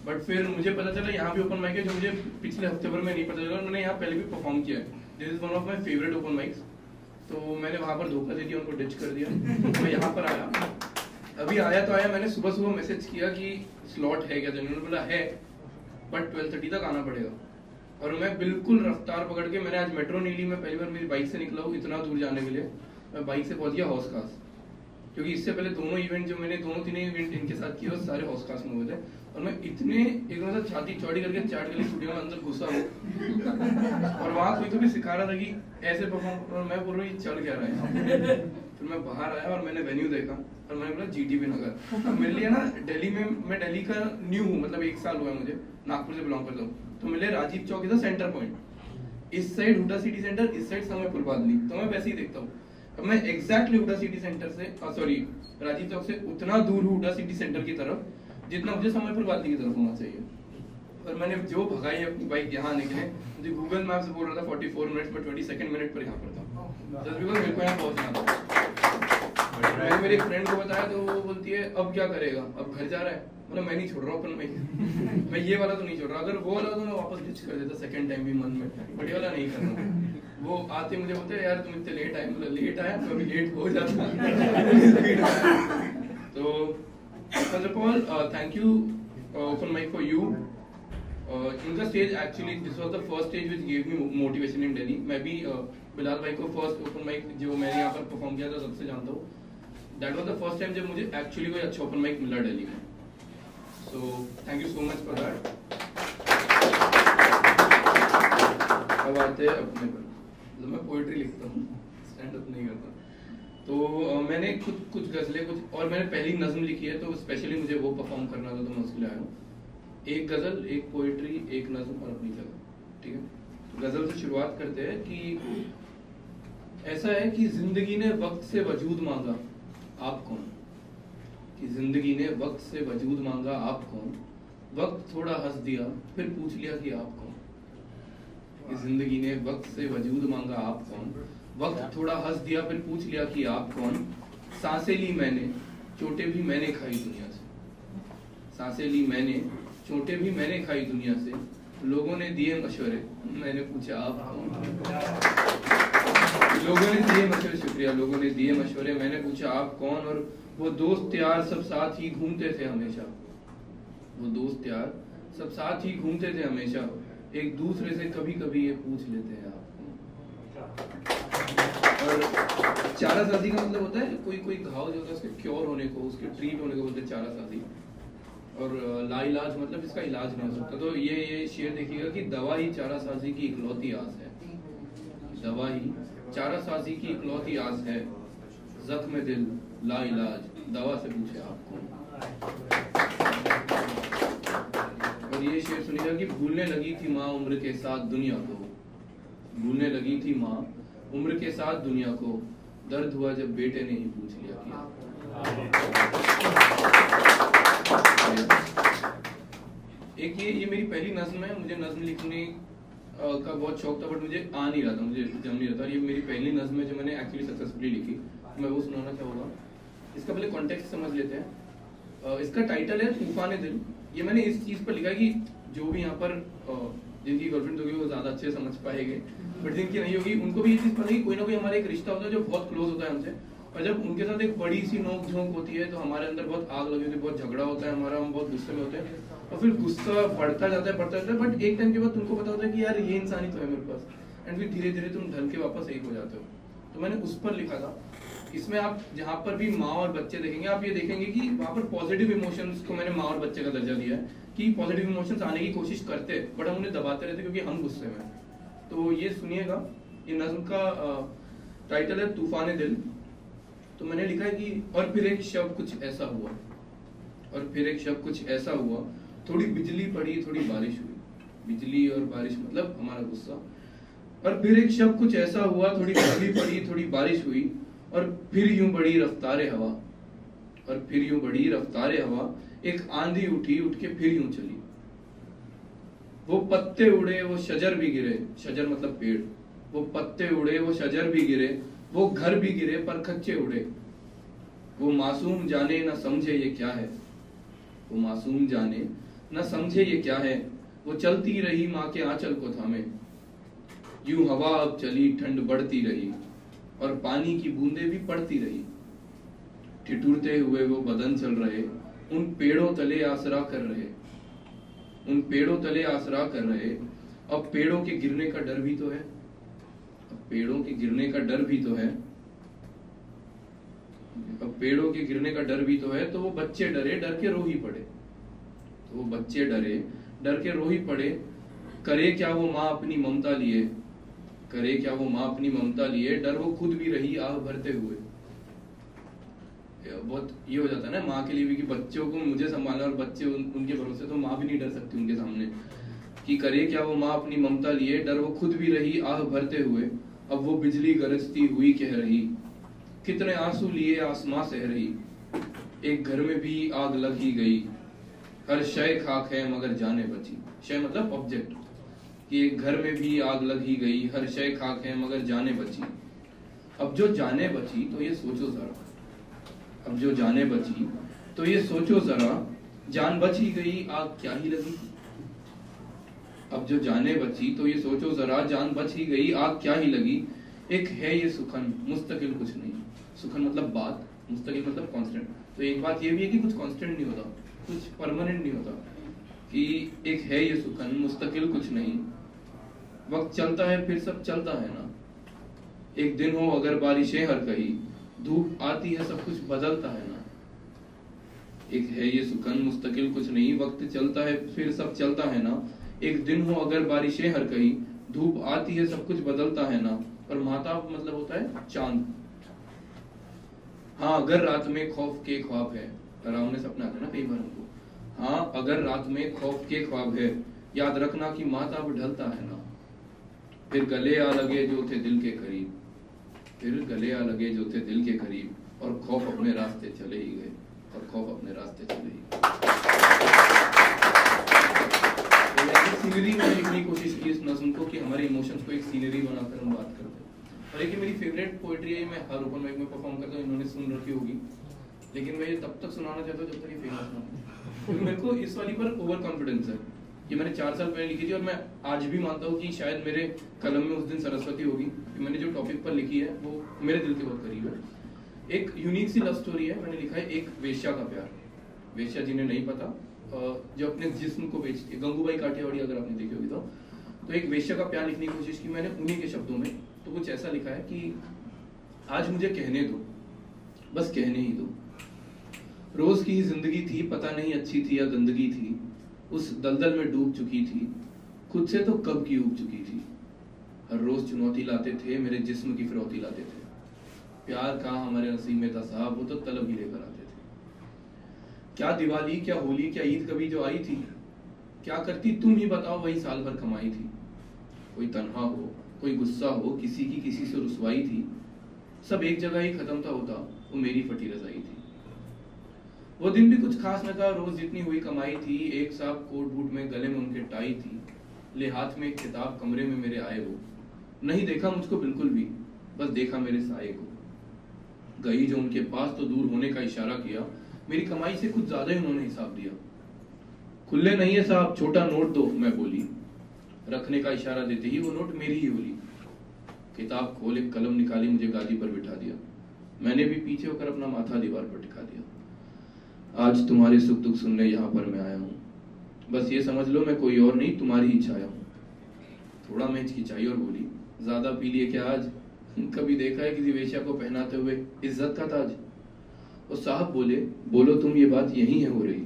But फिर मुझे पता चला यहाँ भी ओपन माइक है, जो मुझे पिछले हफ्ते भर में नहीं पता चला। मैंने यहाँ पहले भी परफॉर्म किया है, this is one of my favourite open mics. तो मैंने वहाँ पर धोखा दे दिया, उनको डिच कर दिया। मैं यहाँ पर आया, अभी आया तो आया, मैंने सुबह सुबह मैसेज किया कि स्लॉट है क्या, तो उन्होंने बोला है बट 12:30 तक आना पड़ेगा। और मैं बिल्कुल रफ्तार पकड़ के, मैंने आज मेट्रो नहीं ली, मैं पहली बार मेरी बाइक से निकला हूँ इतना दूर जाने के लिए। मैं बाइक से पहुंच गया हौस खास, क्योंकि इससे पहले दोनों इवेंट जो मैंने दोनों तीन इवेंट इनके साथ किए वो सारे हौस खास में हुए थे। और मैं इतने एकदम से छाती चौड़ी करके चाट गली स्टूडियो में अंदर घुसा हूँ और वहाँ कोई तो भी सिखा रहा था कि ऐसे परफॉर्म, और मैं बोल रहा हूँ ये चल क्या रहा है। फिर मैं बाहर आया और मैंने वेन्यू देखा और मैंने बोला जीटीबी नगर। अब मेरे लिए ना दिल्ली में, मैं दिल्ली का न्यू हूँ, मतलब 1 साल हुआ है मुझे, नागपुर से बिलोंग करता हूँ। तो मेरे Rajiv Chowk is the centre point, इस साइड हुडा सिटी सेंटर, इस साइड समयपुर बादली। तो मैं वैसे ही देखता हूँ। अब मैं एग्जैक्टली हुडा सिटी सेंटर से, सॉरी राजीव चौक से उतना दूर हूँ हुडा सिटी सेंटर की तरफ जितना मुझे समयपुर बादली की तरफ होना चाहिए। और मैंने जो भगाई अपनी बाइक यहाँ आने के लिए, मुझे गूगल मैप से बोल रहा था 44 मिनट्स में, 22nd मिनट पर यहाँ पर था, जस्ट बिकॉज मेरे को यहाँ पहुँचना था। मैंने मेरे फ्रेंड को बताया तो वो बोलती है अब क्या करेगा, अब घर जा रहा है। मतलब मैं नहीं छोड़ रहा हूँ अपन मैं ये वाला तो नहीं छोड़ रहा। अगर वो वाला तो मैं वापस डिच कर देता सेकंड टाइम भी मन में, बट ये वाला नहीं करना। वो आते मुझे बोलते हैं यार तुम इतने लेट आए, मतलब लेट आया तो अभी लेट हो जाता। तो first of all thank you open mic for you. इनका stage actually this was the first stage which give me motivation in Delhi. मैं भी बिलाल भाई को फर्स्ट ओपन माइक जो मैंने यहाँ पर परफॉर्म किया था सबसे जानता हूँ। That was the first time जब मुझे एक्चुअली कोई अच्छा ओपन माइक मिला दिल्ली में। So thank you so much for that. अब आते हैं अपने पर, मतलब मैं पोएट्री लिखता हूँ, स्टैंड अप नहीं करता। तो मैंने कुछ गजलें कुछ और मैंने पहली नज्म लिखी है, तो स्पेशली मुझे वो परफॉर्म करना था, तो मैं उसके लिए आया हूँ। एक गजल, एक पोएट्री, एक नज्म और अपनी जगह, ठीक है। तो गजल से शुरुआत करते हैं कि ऐसा है कि जिंदगी ने वक्त से वजूद मांगा, आप कौन। कि जिंदगी ने वक्त से वजूद मांगा, आप कौन। वक्त थोड़ा हंस दिया फिर पूछ लिया कि आप कौन। कि जिंदगी ने वक्त से वजूद मांगा, आप कौन। वक्त थोड़ा हंस दिया फिर पूछ लिया कि आप कौन। सांसें ली मैंने, चोटें भी मैंने खाई दुनिया से। सांसें ली मैंने, चोटें भी मैंने खाई दुनिया से। लोगों ने दिए मशवरे, मैंने पूछा आप कौन। लोगों ने दिए मशवरे, शुक्रिया, लोगों ने दिए मशवरे, मैंने पूछा आप कौन। और वो दोस्त यार सब साथ ही घूमते थे हमेशा। वो दोस्त यार सब साथ ही घूमते थे हमेशा। एक दूसरे से कभी कभी ये पूछ लेते हैं आप। और चारासाजी का मतलब होता है कोई घाव जो होता है उसके क्योर होने को, उसके ट्रीट होने को बोलते हैं चारासाजी। और लाइलाज मतलब इसका इलाज नहीं हो सकता। तो ये शेर देखिएगा कि दवा ही चारासाजी की इकलौती आस है। दवा ही चारासाजी की इकलौती आस है। जख्म दिल लाइलाज, दवा से पूछे आप कौन। और ये शेर सुनिएगा कि भूलने लगी थी माँ उम्र के साथ दुनिया को। भूलने लगी थी माँ उम्र के साथ दुनिया को। दर्द हुआ जब बेटे ने ही पूछ लिया कि एक ये मेरी पहली नज्म है। मुझे नज्म लिखने का बहुत शौक था, बट मुझे आ नहीं रहा था, मुझे जम नहीं रहा था। ये मेरी पहली नज्म है जो मैंने एक्चुअली सक्सेसफुली लिखी। मैं वो सुनाना चाहूँगा। इसका पहले कॉन्टेक्स्ट समझ लेते हैं। इसका टाइटल है तूफान दिल। ये मैंने इस चीज़ पर लिखा है कि जो भी यहाँ पर जिनकी गर्लफ्रेंड होगी वो ज़्यादा अच्छे समझ पाएंगे, बट जिनकी नहीं होगी उनको भी ये चीज़ पता है कि कोई ना कोई हमारा एक रिश्ता होता है जो बहुत क्लोज होता है हमसे। और जब उनके साथ एक बड़ी सी नोक झोंक होती है तो हमारे अंदर बहुत आग लगी होती है, बहुत झगड़ा होता है हमारा, हम बहुत गुस्से में होते हैं। और फिर गुस्सा बढ़ता जाता है, बट एक टाइम के बाद तुमको पता होता है कि यार ये इंसान ही तो है मेरे पास। एंड फिर धीरे धीरे तुम ढल के वापस एक हो जाते हो। तो मैंने उस पर लिखा था। इसमें आप जहाँ पर भी माँ और बच्चे देखेंगे, आप ये देखेंगे कि वहाँ पर पॉजिटिव इमोशंस को मैंने माँ और बच्चे का दर्जा दिया है कि पॉजिटिव इमोशंस आने की कोशिश करते, बट हम उन्हें दबाते रहते क्योंकि हम गुस्से में। तो ये सुनिएगा, ये नज्म का टाइटल है तूफान दिल। तो मैंने लिखा है कि और फिर एक शब्द कुछ ऐसा हुआ, और फिर एक शब्द कुछ ऐसा हुआ, थोड़ी बिजली पड़ी थोड़ी बारिश हुई। बिजली और बारिश मतलब हमारा गुस्सा। और फिर एक शब्द कुछ ऐसा हुआ, थोड़ी बिजली पड़ी थोड़ी बारिश हुई, और फिर यूं बड़ी रफ्तारे हवा। और फिर यूं बड़ी रफ्तारे हवा, एक आंधी उठी उठ के फिर यूं चली। वो पत्ते उड़े वो शजर भी गिरे, शजर मतलब पेड़। वो पत्ते उड़े वो शजर भी गिरे, वो घर भी गिरे पर खच्चे उड़े। वो मासूम जाने ना समझे ये क्या है। वो मासूम जाने न समझे ये क्या है, वो चलती रही माँ के आंचल को थामे। यूं हवा अब चली, ठंड बढ़ती रही, और पानी की बूंदें भी पड़ती रही। ठिठुरते हुए वो बदन चल रहे, उन पेड़ों तले आसरा कर रहे, उन पेड़ों तले आसरा कर रहे। अब पेड़ों के गिरने का डर भी तो है, अब पेड़ों के गिरने का डर भी तो है, अब पेड़ों के गिरने का डर भी तो है। तो वो बच्चे डरे, डर के रो ही पड़े, तो वो बच्चे डरे, डर के रो ही पड़े। करे क्या वो माँ अपनी ममता लिए, करे क्या वो माँ अपनी ममता लिए, डर वो खुद भी रही आह भरते हुए। बहुत ये हो जाता है ना माँ के लिए भी कि बच्चों को मुझे संभालना, और बच्चे उनके भरोसे, तो माँ भी नहीं डर सकती उनके सामने। कि करे क्या वो माँ अपनी ममता लिए, डर वो खुद भी रही आह भरते हुए। अब वो बिजली गरजती हुई कह रही, कितने आंसू लिए आसमां सह रही। एक घर में भी आग लग ही गई, हर शय खाक है मगर जाने बची। शय मतलब ऑब्जेक्ट, कि एक घर में भी आग लग ही गई, हर शय खाक है मगर जाने बची। अब जो जाने बची तो ये सोचो जरा, अब जो जाने बची तो ये सोचो जरा, जान बच ही गई आग क्या ही लगी। अब जो जाने बची तो ये सोचो जरा, जान बच ही गई आग क्या ही लगी। एक है ये सुखन मुस्तकिल कुछ नहीं, सुखन मतलब बात, मुस्तकिल मतलब कांस्टेंट। तो एक बात ये भी है कि कुछ कांस्टेंट नहीं होता, कुछ परमानेंट नहीं होता। कि एक है ये सुखन मुस्तकिल कुछ नहीं, वक्त चलता है फिर सब चलता है ना। एक दिन हो अगर बारिशें हर कहीं, धूप आती है सब कुछ बदलता है ना। एक है ये सुखन मुस्तकिल कुछ नहीं, वक्त चलता है फिर सब चलता है ना। एक दिन हो अगर बारिशें हर कहीं, धूप आती है सब कुछ बदलता है ना। और महताब मतलब होता है चांद। हाँ अगर रात में खौफ के ख्वाब है, डरावने सपने आते हैं ना कई बार हमको। हाँ अगर रात में खौफ के ख्वाब है, याद रखना कि महताब ढलता है ना। फिर गले आ लगे जो थे दिल के करीब, फिर गले आ लगे जो थे दिल के करीब, और खौफ अपने रास्ते चले ही गए, और खौफ अपने रास्ते चले ही गए। सीनरी में लिखने की कोशिश की इस नज़्म को, कि हमारे इमोशंस को एक सीनरी बनाकर हम बात करते हैं। और एक मेरी फेवरेट पोएट्री है, मैं हर ओपन माइक में परफॉर्म करता हूँ, इन्होंने सुन रखी होगी, लेकिन मैं ये तब तक सुनाना चाहता हूँ जब तक ये फेमस ना हो। क्योंकि मेरे को इस वाली पर ओवर कॉन्फिडेंस है कि मैंने 4 साल पहले लिखी थी, और मैं आज भी मानता हूँ कि शायद मेरे कलम में उस दिन सरस्वती होगी, कि मैंने जो टॉपिक पर लिखी है वो मेरे दिल के बहुत करीब है। एक यूनिक सी लव स्टोरी है, मैंने लिखा है एक वेश्या का प्यार। वेश्या जिन्हें नहीं पता, जो अपने जिस्म को बेचती है, गंगूबाई काठियावाड़ी अगर आपने देखी होगी तो एक वेश्या का प्यार लिखने की कोशिश की मैंने उन्हीं के शब्दों में। तो कुछ ऐसा लिखा है कि आज मुझे कहने दो, बस कहने ही दो। रोज की ही जिंदगी थी, पता नहीं अच्छी थी या गंदगी थी, उस दलदल में डूब चुकी थी, खुद से तो कब की उब चुकी थी। हर रोज चुनौती लाते थे, मेरे जिस्म की फिरौती लाते थे। प्यार कहाँ हमारे नसीब में था साहब, वो तो तलब ही लेकर आते थे। क्या दिवाली, क्या होली, क्या ईद कभी जो आई थी, क्या करती तुम ही बताओ, वही साल भर कमाई थी। कोई तन्हा हो, कोई गुस्सा हो, किसी की किसी से रुसवाई थी, सब एक जगह ही खत्म था होता, वो मेरी फटी रजाई थी। वो दिन भी कुछ खास न था, रोज जितनी हुई कमाई थी, एक साहब कोट बूट में, गले में उनके टाई थी, ले हाथ में एक किताब, कमरे में मेरे आए वो। नहीं देखा मुझको बिल्कुल भी, बस देखा मेरे साये को। गई जो उनके पास तो दूर होने का इशारा किया, मेरी कमाई से कुछ ज्यादा ही उन्होंने हिसाब दिया। खुले नहीं है साहब, छोटा नोट दो, मैं बोली। रखने का इशारा देते ही वो नोट मेरी ही बोली। किताब खोल, एक कलम निकाली, मुझे गादी पर बिठा दिया। मैंने भी पीछे होकर अपना माथा दीवार पर टिका दिया। आज तुम्हारे सुख दुख सुनने यहाँ पर मैं आया हूँ, बस ये समझ लो मैं कोई और नहीं, तुम्हारी ही छाया हूँ। थोड़ा मैं हिचकिचाई और बोली, ज्यादा पी लिए क्या आज? कभी देखा है किसी वेश्या को पहनाते हुए इज्जत का ताज? और साहब बोले, बोलो तुम, ये बात यही है हो रही,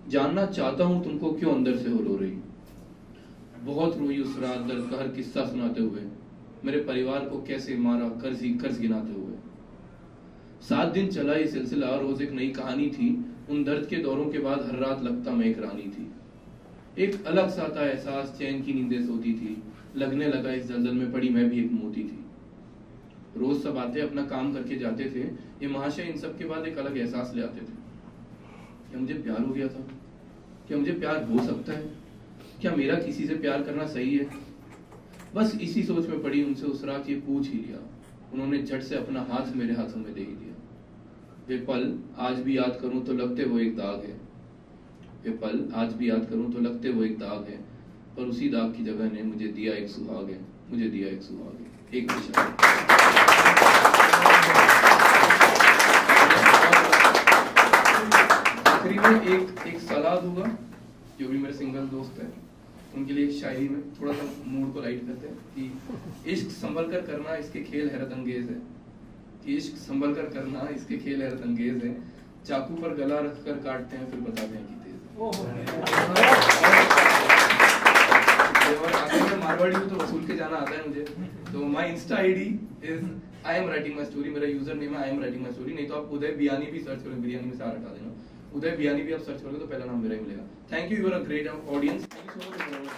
जानना चाहता हूँ तुमको क्यों अंदर से हो रही। बहुत रोई उस रात दर्द का हर किस्सा सुनाते हुए, मेरे परिवार को कैसे मारा कर्ज ही कर्ज गिनाते हुए। 7 दिन चला ये सिलसिला, रोज एक नई कहानी थी। उन दर्द के दौरों के बाद हर रात लगता मैं एक रानी थी। एक अलग सा था एहसास, चैन की नींदें सोती थी, लगने लगा इस दलदल में पड़ी मैं भी एक मोती थी। रोज सब आते अपना काम करके जाते थे, ये महाशय इन सब के बाद एक अलग एहसास ले आते थे। क्या मुझे प्यार हो गया था? क्या मुझे प्यार हो सकता है? क्या मेरा किसी से प्यार करना सही है? बस इसी सोच में पड़ी उनसे उस रात ये पूछ ही लिया। उन्होंने झट से अपना हाथ मेरे हाथों में दे ही दिया। वे पल आज भी याद करूं तो लगते वो एक दाग है। वे पल आज भी याद करूं तो लगते वो एक दाग है, पर उसी दाग की जगह ने मुझे दिया एक सुहाग है, मुझे दिया एक सुहाग है। एक दिशा आखिरी में एक सलाह दूंगा, जो भी मेरे सिंगल दोस्त है उनके लिए एक शायरी में थोड़ा सा मूड को लाइट करते हैं कि इश्क संभल कर करना इसके खेल हैरत अंगेज है, कि इश्क संभल कर करना इसके खेल हैरत अंगेज है, चाकू पर गला रख कर काटते हैं फिर बताते हैं कि तेज है। मारवाड़ी को तो वसूल के जाना आता है मुझे, तो my Insta ID is I am writing my story, मेरा यूजर नेम है I am writing my story. नहीं तो आप उदय बियानी भी सर्च करोगे, बिरयानी में से हटा देना, उदय बियानी भी आप सर्च करोगे तो पहला नाम मेरा ही मिलेगा। Thank you, you are a great audience, thank you so much.